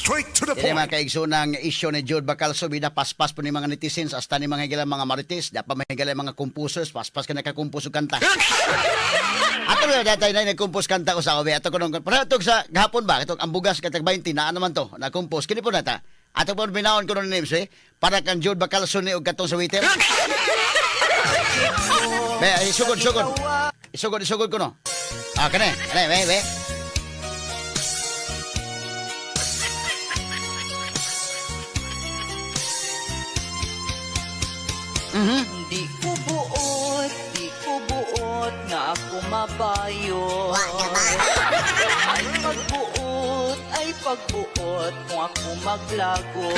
Straight to the Dili point. mga kaigsunang isyo ni Jude Bacalso, bida paspas po ni mga netizens, hasta ni mga higalang mga marites, da pa mahigalang mga composers, paspas ka nakakumpos og kanta. Ato na datay na nagkumpos kanta ko sa kawe. Ato ko nung, pero ito sa gahapon ba, itong ambugas katag 20, na ano man to, nakumpos. Kini po nata. Ato po binaon ko nung names para kang Jude Bacalso ni og katong sa waiter. Be, isugod. Isugod ko no. Ah, kane, be. Di ko buot nga ako mabayo. Ay pagbuot kung ako maglago.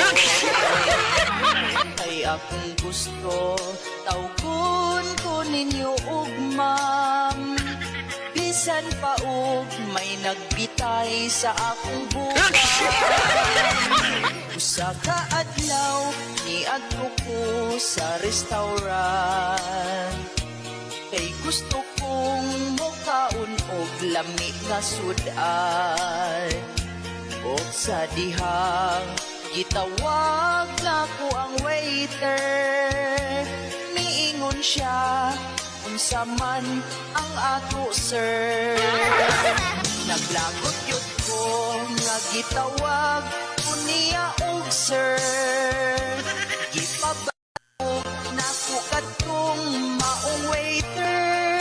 Ay akong gusto, tawgon ko ninyo ugmam. Bisan pa og may nagbitay sa akong buwan. Usa ka adlaw ni adto ko sa restaurant. Kay gusto kong mukaon og lami nga sudan. O sa dihang gitawag na ko ang waiter. Miingon siya unsa man ang ato sir. Naglagot yun ko nga gitawag ko niya og sir. Gipabawag na ko kadtong maong waiter.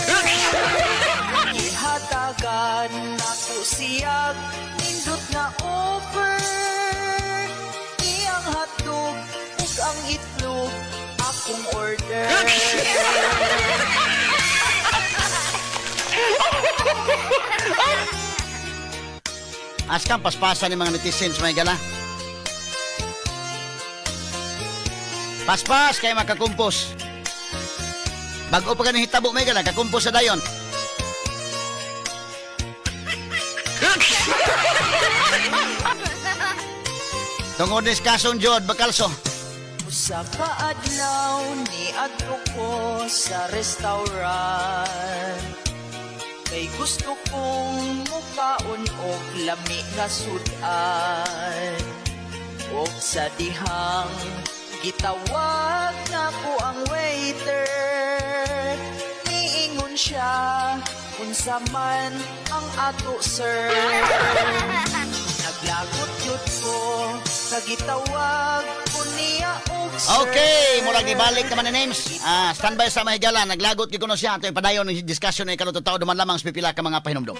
Ihatagan na ko siyag nindot na offer. Iyang hotdog ug ang itlog akong order. Askang paspasan ni mga netizens may gala. Paspas kay makakumpos. Bago pa ganang hitabo may gala, kakumpos sa dayon. Tungod ni kasong Jude Bacalso. Usa ka adlaw ni adto ko sa restaurant. Kay gusto kong mukaon og lami nga sudan. Og sa dihang gitawag na ko ang waiter. Niingon siya unsa man ang ato sir. Naglagot yun ko, nagitawag ko niya og sir. Okay, murag ibalik naman ni names. Standby sa mahigala, naglagot gyud kuno siya ato padayon ng discussion ay kanto tao duman lamang sa pipila ka mga pahinumdom.